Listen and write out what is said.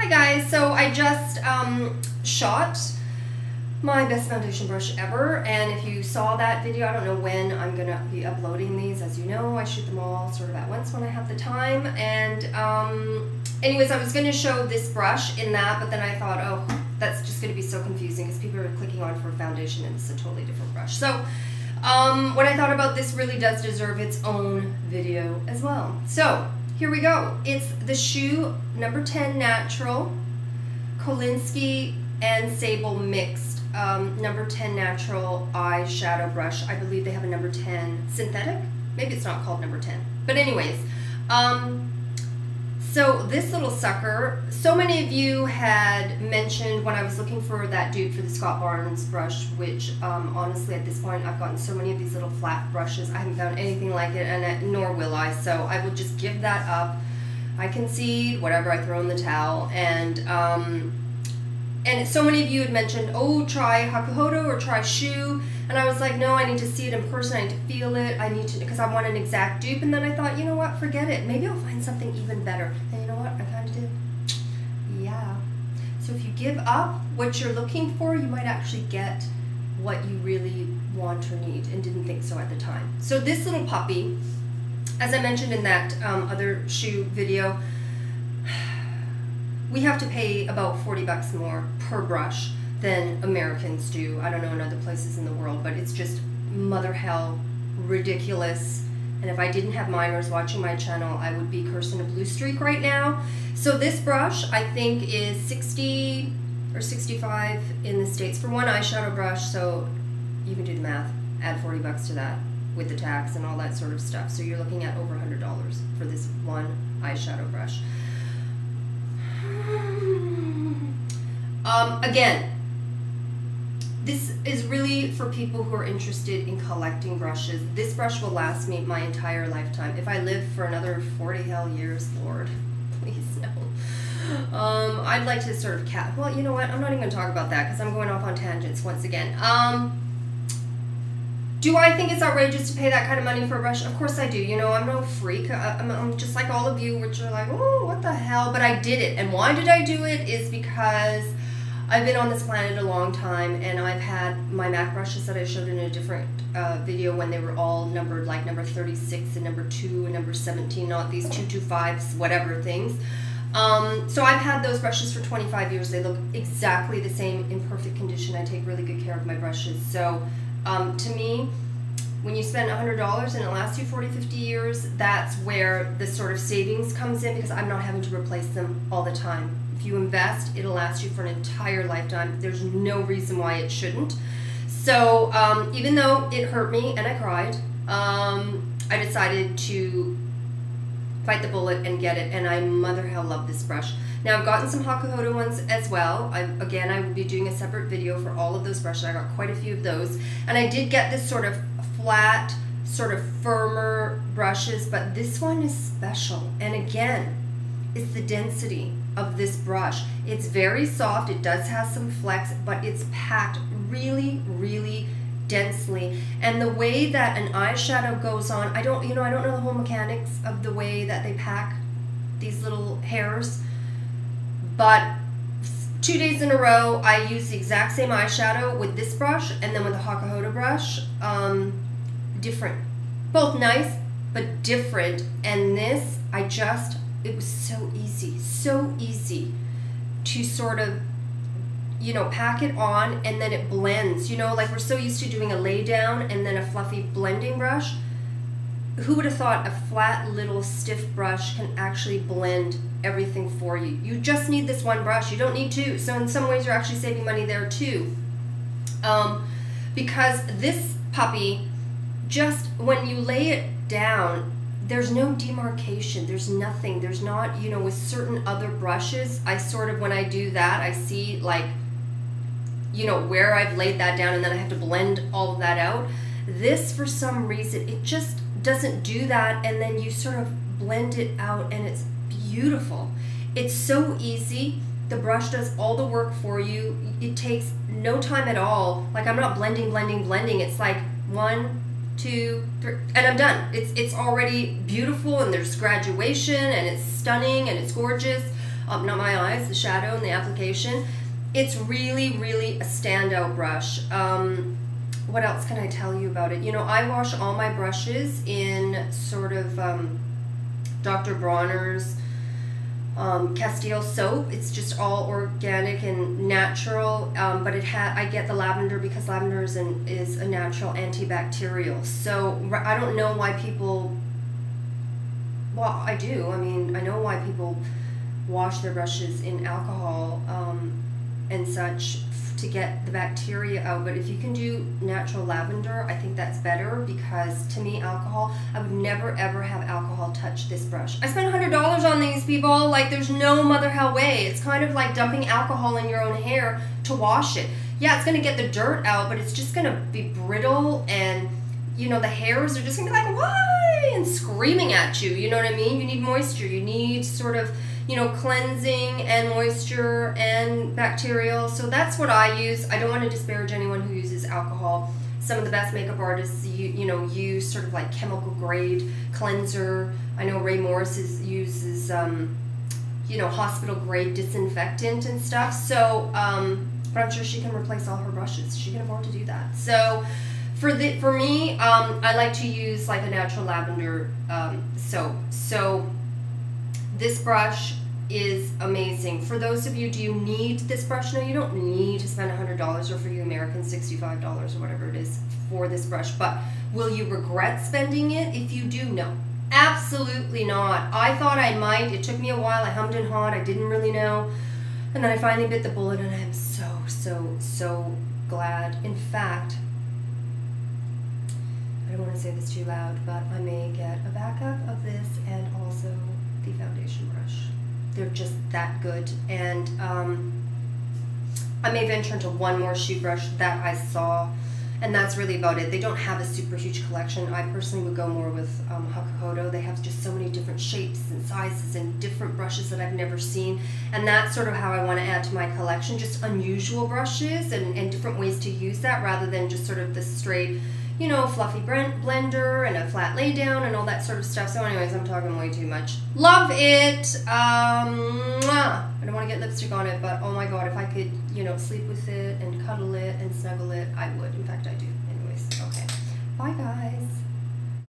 Hi guys, so I just shot my best foundation brush ever, and if you saw that video, I don't know when I'm gonna be uploading these. As you know, I shoot them all sort of at once when I have the time, and anyways, I was gonna show this brush in that, but then I thought, oh, that's just gonna be so confusing because people are clicking on for a foundation and it's a totally different brush. So what I thought about this really does deserve its own video as well. So here we go. It's the Shoe number 10 Natural Kolinsky and Sable mixed number 10 Natural eyeshadow brush. I believe they have a number 10 synthetic. Maybe it's not called number 10. But anyways, so this little sucker, so many of you had mentioned when I was looking for that dupe for the Scott Barnes brush, which honestly at this point I've gotten so many of these little flat brushes, I haven't found anything like it, and nor will I, so I will just give that up. I concede, whatever, I throw in the towel. And so many of you had mentioned, oh, try Hakuhodo or try Shoe, and I was like, no, I need to see it in person, I need to feel it, I need to, because I want an exact dupe. And then I thought, you know what, forget it, maybe I'll find something even better. And you know what, I kind of did. Yeah. So if you give up what you're looking for, you might actually get what you really want or need and didn't think so at the time. So this little puppy, as I mentioned in that other Shoe video, we have to pay about 40 bucks more per brush than Americans do. I don't know in other places in the world, but it's just mother hell ridiculous. And if I didn't have minors watching my channel, I would be cursing a blue streak right now. So this brush I think is 60 or 65 in the States for one eyeshadow brush. So you can do the math, add 40 bucks to that with the tax and all that sort of stuff. So you're looking at over $100 for this one eyeshadow brush. Again, this is really for people who are interested in collecting brushes. This brush will last me my entire lifetime. If I live for another 40 hell years, Lord, please no. I'd like to sort of well, you know what? I'm not even going to talk about that because I'm going off on tangents once again. Do I think it's outrageous to pay that kind of money for a brush? Of course I do. You know, I'm no freak. I'm just like all of you, which are like, oh, what the hell? But I did it. And why did I do it is because I've been on this planet a long time, and I've had my MAC brushes that I showed in a different video when they were all numbered, like number 36 and number 2 and number 17, not these 225s, whatever things. So I've had those brushes for 25 years. They look exactly the same, in perfect condition. I take really good care of my brushes. So to me, when you spend $100 and it lasts you 40, 50 years, that's where the sort of savings comes in, because I'm not having to replace them all the time. If you invest, it'll last you for an entire lifetime. There's no reason why it shouldn't. So even though it hurt me and I cried, I decided to bite the bullet and get it, and I mother hell love this brush. Now I've gotten some Hakuhodo ones as well. Again, I will be doing a separate video for all of those brushes. I got quite a few of those, and I did get this sort of flat, sort of firmer brushes, but this one is special. And again, it's the density of this brush. It's very soft, it does have some flex, but it's packed really, really densely. And the way that an eyeshadow goes on, I don't know the whole mechanics of the way that they pack these little hairs, but 2 days in a row I use the exact same eyeshadow with this brush and then with the Hakuhodo brush. Different, both nice but different. And this, it was so easy to sort of, you know, pack it on, and then it blends. You know, like we're so used to doing a lay down and then a fluffy blending brush. Who would have thought a flat little stiff brush can actually blend everything for you? You just need this one brush, you don't need two. So in some ways you're actually saving money there too. Because this puppy, just when you lay it down, there's no demarcation, there's nothing, there's not, you know, with certain other brushes, I sort of, when I do that, I see like, you know, where I've laid that down, and then I have to blend all of that out. This, for some reason, it just doesn't do that, and then you sort of blend it out, and it's beautiful. It's so easy. The brush does all the work for you. It takes no time at all. Like, I'm not blending. It's like 1, 2, 3, and I'm done. It's already beautiful, and there's graduation, and it's stunning, and it's gorgeous. not my eyes, the shadow and the application. It's really, really a standout brush. What else can I tell you about it? You know, I wash all my brushes in sort of Dr. Bronner's Castile soap. It's just all organic and natural, but I get the lavender because lavender is a natural antibacterial. So I don't know why people, well, I do. I mean, I know why people wash their brushes in alcohol and such to get the bacteria out, but if you can do natural lavender, I think that's better, because to me, alcohol, I would never ever have alcohol touch this brush. I spent $100 on these, people. Like, there's no mother hell way. It's kind of like dumping alcohol in your own hair to wash it. Yeah, it's gonna get the dirt out, but it's just gonna be brittle, and you know, the hairs are just gonna be like, why? And screaming at you, you know what I mean? You need moisture, you need sort of, you know, cleansing and moisture and bacterial. So that's what I use. I don't want to disparage anyone who uses alcohol. Some of the best makeup artists, you know, use sort of like chemical grade cleanser. I know Ray Morris uses, you know, hospital grade disinfectant and stuff. So, but I'm sure she can replace all her brushes. She can afford to do that. So for me, I like to use like a natural lavender soap. So this brush is amazing. For those of you, do you need this brush? No, you don't need to spend $100, or for you Americans, $65 or whatever it is for this brush. But will you regret spending it? If you do, no. Absolutely not. I thought I might. It took me a while. I hummed and hawed. I didn't really know. And then I finally bit the bullet, and I am so glad. In fact, I don't want to say this too loud, but I may get a backup of this and also the foundation brush. They're just that good. And I may venture into one more shoe brush that I saw, and that's really about it. They don't have a super huge collection. I personally would go more with Hakukoto. They have just so many different shapes and sizes and different brushes that I've never seen, and that's sort of how I want to add to my collection, just unusual brushes and different ways to use that, rather than just sort of the straight, you know, fluffy blender and a flat lay down and all that sort of stuff. So anyways, I'm talking way too much. Love it. I don't want to get lipstick on it, but oh my god, if I could, you know, sleep with it and cuddle it and snuggle it, I would. In fact, I do. Anyways, okay. Bye, guys.